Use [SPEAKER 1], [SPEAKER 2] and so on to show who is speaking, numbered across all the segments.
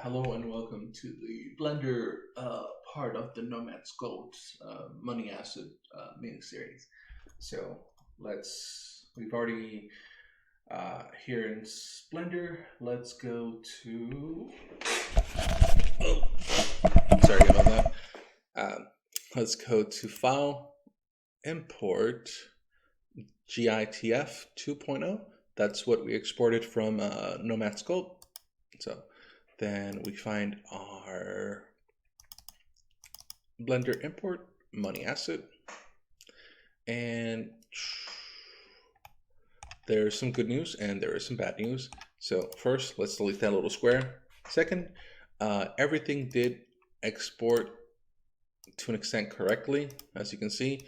[SPEAKER 1] Hello and welcome to the Blender part of the Nomad Sculpt Money Acid mini series. So we've already here in Blender. Let's go to. Oh, sorry about that. Let's go to File, Import, GITF 2.0. That's what we exported from Nomad Sculpt. So then we find our Blender import money asset, and there's some good news and there is some bad news. So first, let's delete that little square. Second, everything did export to an extent correctly. As you can see,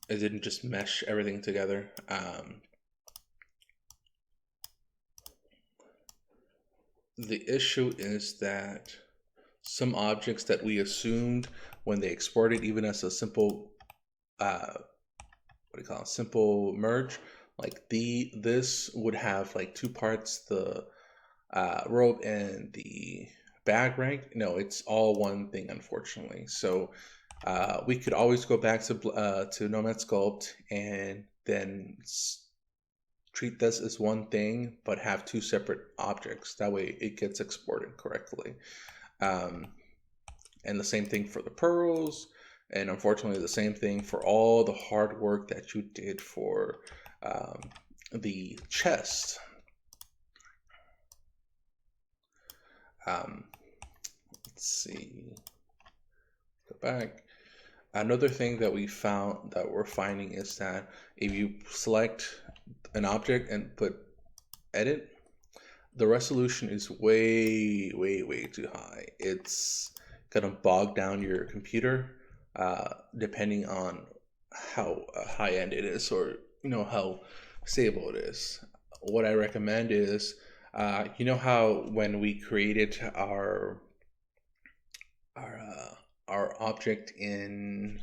[SPEAKER 1] it didn't just mesh everything together. The issue is that some objects that we assumed when they exported, even as a simple, simple merge, like this would have like two parts, the robe and the bag rank. No, it's all one thing, unfortunately. So we could always go back to Nomad Sculpt and then treat this as one thing, but have two separate objects. That way it gets exported correctly. And the same thing for the pearls, and unfortunately the same thing for all the hard work that you did for the chest. Let's see, go back. Another thing that we're finding is that if you select an object and put edit, the resolution is way too high. It's gonna bog down your computer depending on how high end it is, or how stable it is. What I recommend is how when we created our object in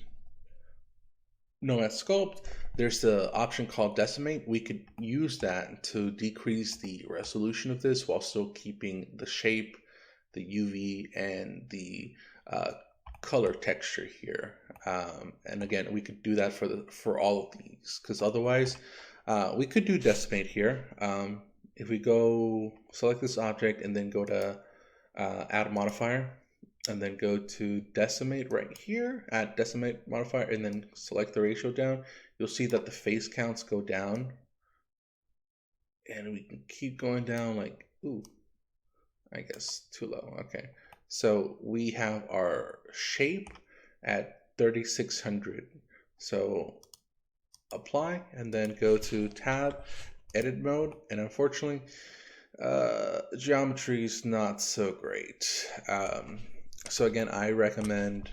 [SPEAKER 1] Nomad Sculpt, there's the option called Decimate. We could use that to decrease the resolution of this while still keeping the shape, the UV, and the color texture here. And again, we could do that for all of these, because otherwise we could do Decimate here. If we go select this object and then go to add a modifier, and then go to Decimate right here, add Decimate modifier, and then select the ratio down, you'll see that the face counts go down. And we can keep going down like, ooh, I guess too low. Okay. So we have our shape at 3600. So apply and then go to tab, edit mode. And unfortunately, geometry is not so great. So again, I recommend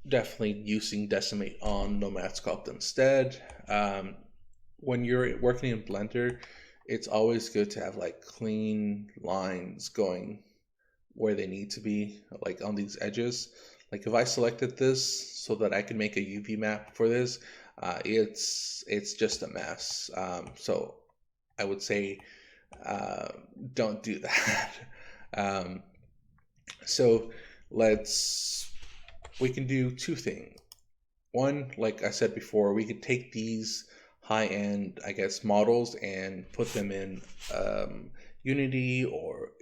[SPEAKER 1] definitely using Decimate on Nomad Sculpt instead. When you're working in Blender, it's always good to have like clean lines going where they need to be, like on these edges. Like if I selected this so that I could make a UV map for this, it's just a mess. So I would say don't do that. So we can do two things. One, like I said before, we could take these high-end, I guess, models and put them in Unity or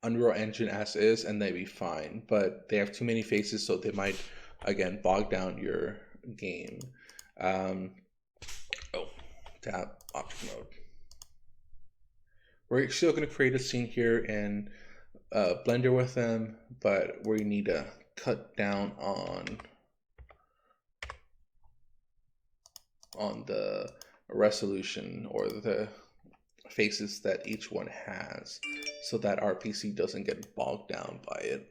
[SPEAKER 1] Unreal Engine as is, and they'd be fine. But they have too many faces, so they might, again, bog down your game. Tab object mode. We're still going to create a scene here in Blender with them, but we need to cut down on the resolution or the faces that each one has, so that our PC doesn't get bogged down by it.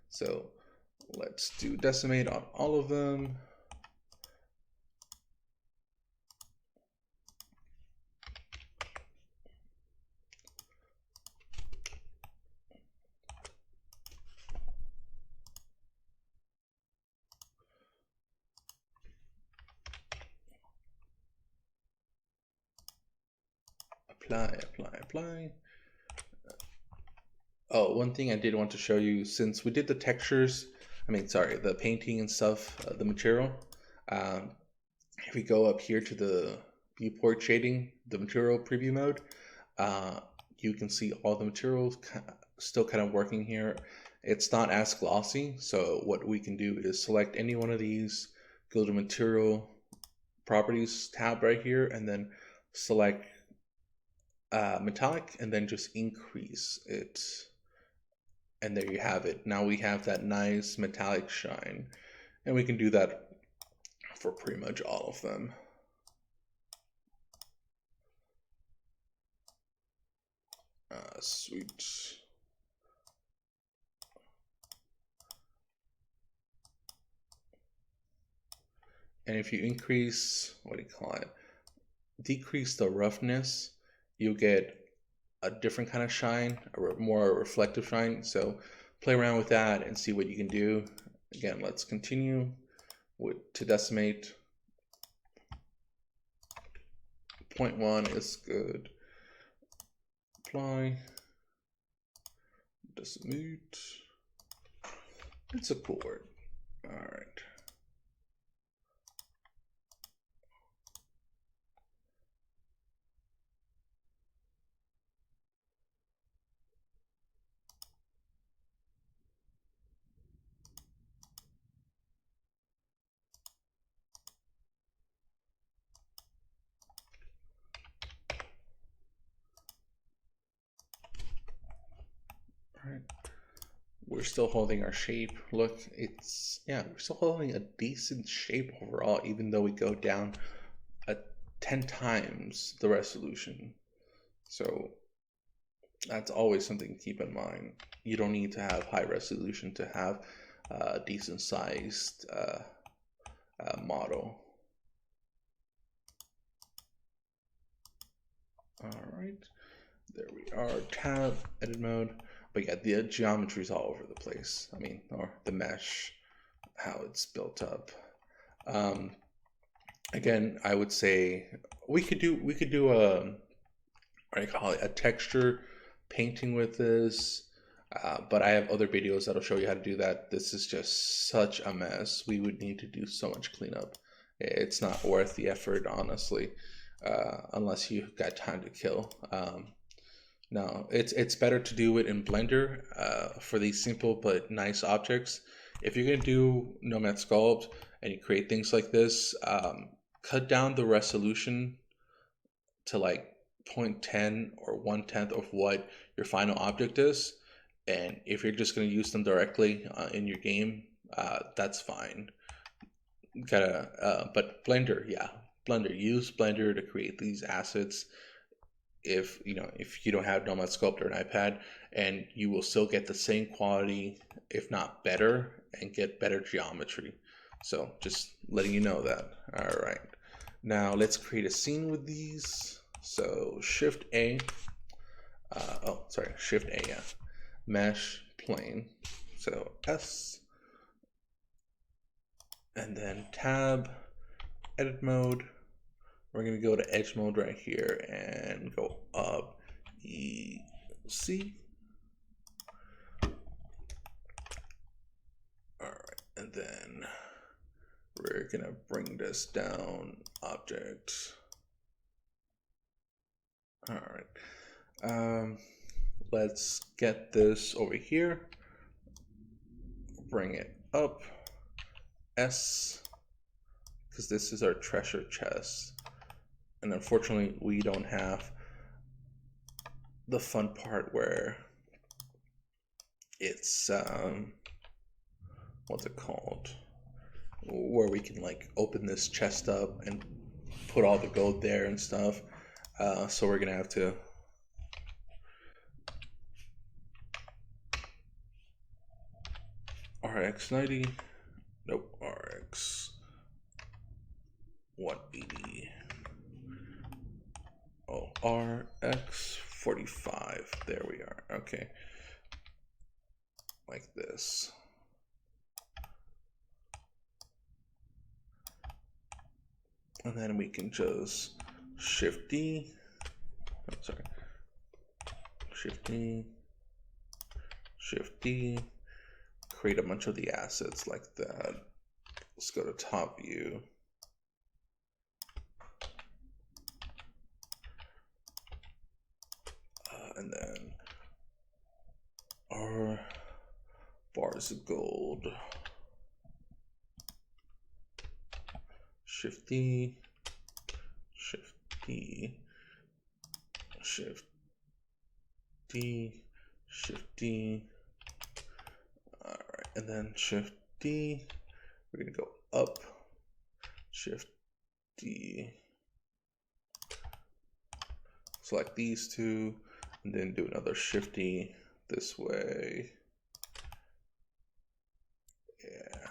[SPEAKER 1] So let's do Decimate on all of them. apply. Oh, one thing I did want to show you, since we did the textures, the painting and stuff, the material. Um, if we go up here to the viewport shading, the material preview mode, uh, you can see all the materials still kind of working here. It's not as glossy, so what we can do is select any one of these, go to material properties tab right here, and then select metallic, and then just increase it. And there you have it. Now we have that nice metallic shine, and we can do that for pretty much all of them. Sweet. And if you increase, decrease the roughness, you get a different kind of shine, a more reflective shine. So play around with that and see what you can do. Again, let's continue to decimate. 0.1 is good. Apply. Decimate. It's a cool word. All right. Alright, we're still holding our shape. Look, we're still holding a decent shape overall, even though we go down 10 times the resolution. So that's always something to keep in mind. You don't need to have high resolution to have a decent sized model. Alright, there we are, tab, edit mode. But yeah, the geometry is all over the place. Or the mesh, how it's built up. Again, I would say we could do a texture painting with this. But I have other videos that'll show you how to do that. This is just such a mess. We would need to do so much cleanup. It's not worth the effort, honestly, unless you've got time to kill. No, it's better to do it in Blender for these simple but nice objects. If you're gonna do Nomad Sculpt and you create things like this, cut down the resolution to like 0.10 or 1/10 of what your final object is. And if you're just gonna use them directly in your game, that's fine. But Blender, use Blender to create these assets. If you don't have Nomad Sculpt or an iPad, and you will still get the same quality, if not better, and get better geometry. So just letting you know that. All right, now let's create a scene with these. So Shift A, Shift A, yeah. Mesh plane. So S, and then tab, edit mode. We're going to go to edge mode right here and go up EC. All right, and then we're going to bring this down, object. All right, let's get this over here, bring it up, S, because this is our treasure chest. And unfortunately, we don't have the fun part where it's, what's it called? Where we can like open this chest up and put all the gold there and stuff. So we're gonna have to RX90, nope, RX 180. Oh, RX 45. There we are. Okay. Like this. And then we can just Shift D, sorry, Shift D, Shift D, create a bunch of the assets like that. Let's go to top view. And then our bars of gold. Shift D, Shift D, Shift D, Shift D. All right, and then Shift D. We're gonna go up, Shift D. Select these two, and then do another Shift D this way. Yeah.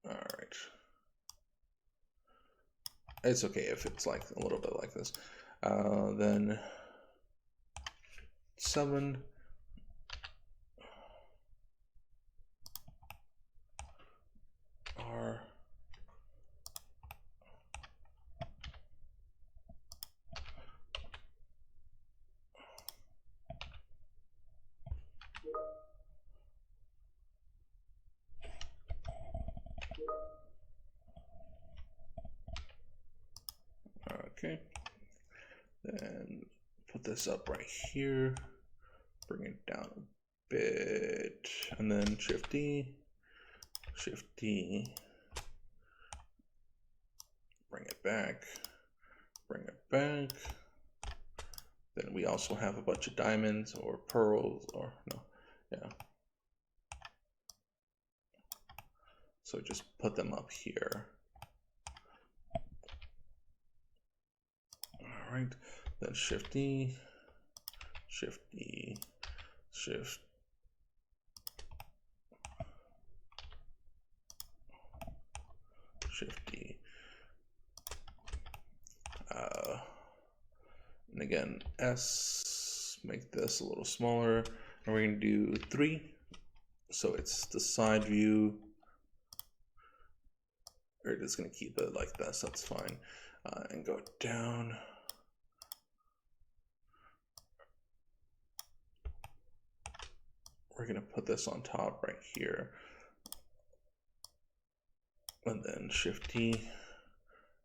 [SPEAKER 1] All right. It's okay if it's like a little bit like this. Then 7. R. Okay, then put this up right here, bring it down a bit, and then Shift D, Shift D, bring it back, bring it back. Then we also have a bunch of diamonds or pearls, or no, yeah. So just put them up here. All right, then Shift D, Shift D, Shift D. And again, S, make this a little smaller, and we're going to do 3. So it's the side view. We're just going to keep it like this, that's fine. And go down. We're going to put this on top right here. And then Shift D,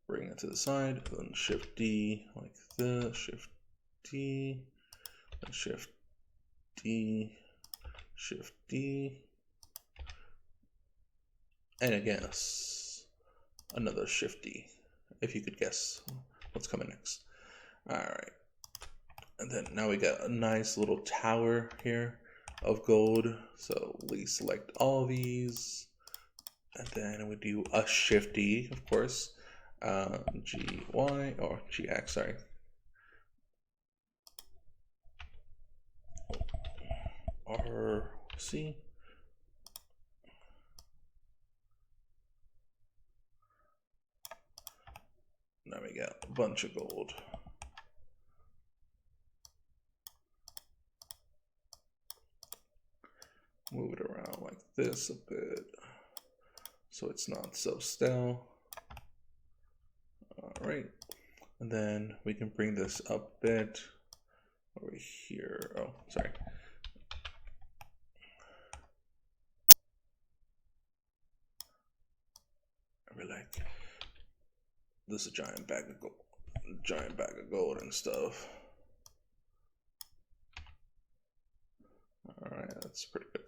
[SPEAKER 1] bring it to the side, then Shift D like this, Shift D, then Shift D, Shift D, and again, another Shift D, if you could guess what's coming next. All right, and then now we got a nice little tower here of gold. So we select all these, and then we do a Shift D, of course, GY or GX, sorry. RC. Now we got a bunch of gold. Move it around like this a bit so it's not so stale. All right, and then we can bring this up a bit over here. Oh, sorry. I really like this, a giant bag of gold and stuff. All right, that's pretty good.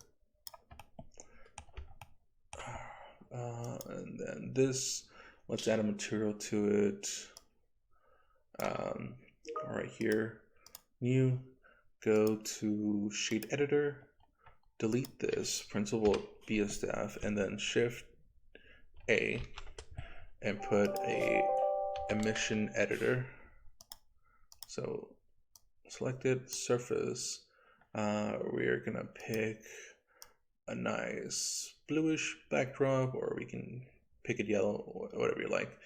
[SPEAKER 1] And then this, let's add a material to it. Right here, new, go to shade editor, delete this principal via staff, and then Shift A and put a emission editor. So select it, surface. We're gonna pick a nice bluish backdrop, or we can pick it yellow, whatever you like.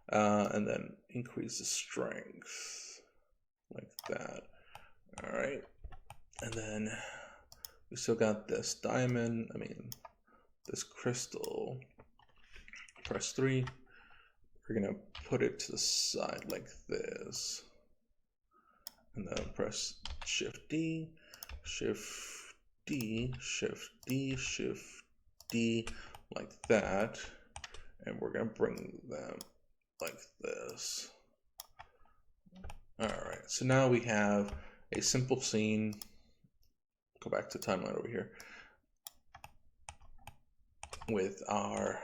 [SPEAKER 1] And then increase the strength like that. All right, and then we still got this diamond, this crystal. Press 3, we're gonna put it to the side like this, and then press Shift D, Shift D, Shift D, Shift D, like that, and we're gonna bring them like this. All right, so now we have a simple scene. Go back to timeline over here with our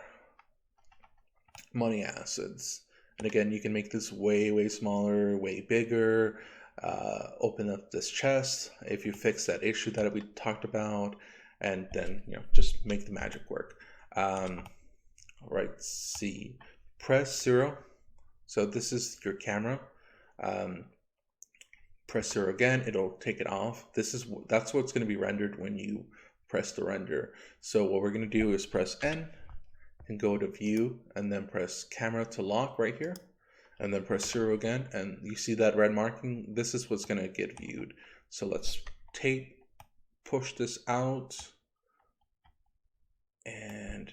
[SPEAKER 1] money assets. And again, you can make this way smaller, way bigger, open up this chest if you fix that issue that we talked about, and then just make the magic work. All right, see, press 0. So this is your camera. Press 0 again, it'll take it off. That's what's going to be rendered when you press the render. So what we're going to do is press N and go to view, and then press camera to lock right here, and then press 0 again, and you see that red marking. This is what's going to get viewed. So let's push this out and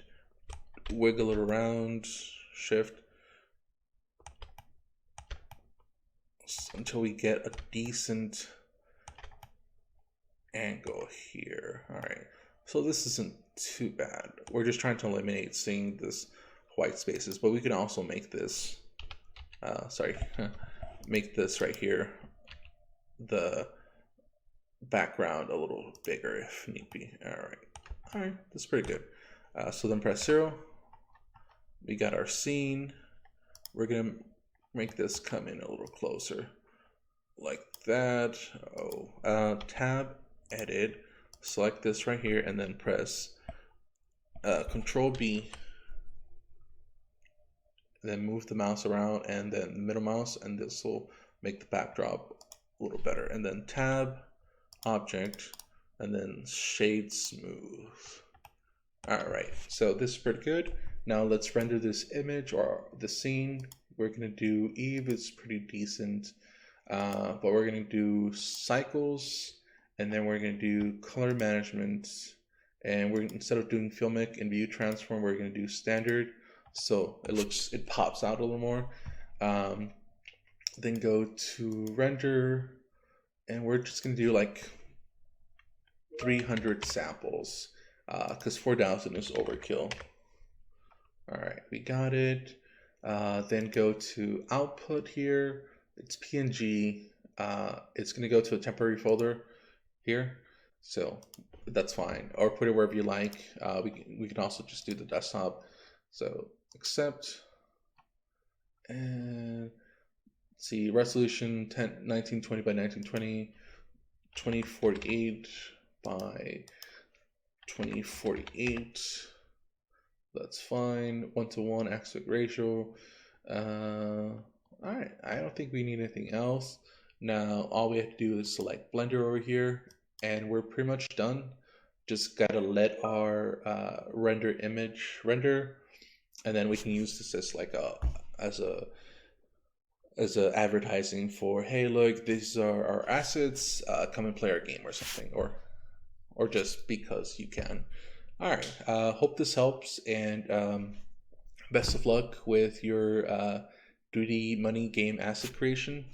[SPEAKER 1] wiggle it around, shift, until we get a decent angle here. All right, so this isn't too bad. We're just trying to eliminate seeing this white spaces, but we can also make this make this right here, the background, a little bigger if need be. All right, that's pretty good. So then press 0. We got our scene. We're gonna make this come in a little closer, like that. Tab, edit, select this right here, and then press Control B. Then move the mouse around, and then the middle mouse, and this will make the backdrop a little better. And then tab, object, and then shade smooth. All right, so this is pretty good. Now let's render this image or the scene. We're gonna do Eve is pretty decent, but we're gonna do cycles, and then we're gonna do color management, and we're, instead of doing filmic and view transform, we're gonna do standard, so it pops out a little more. Then go to render, and we're just gonna do like 300 samples, because 4,000 is overkill. All right, we got it. Then go to output here. It's PNG. It's going to go to a temporary folder here, so that's fine. Or put it wherever you like. We can also just do the desktop. So accept, and see, resolution 1920 by 1920, 2048 by 2048. That's fine. 1:1 aspect ratio. All right, I don't think we need anything else. Now all we have to do is select Blender over here, and we're pretty much done. Just gotta let our render image render, and then we can use this as like as a advertising for, hey, look, these are our assets. Come and play our game or something, or just because you can. All right, hope this helps, and best of luck with your 3D money game asset creation.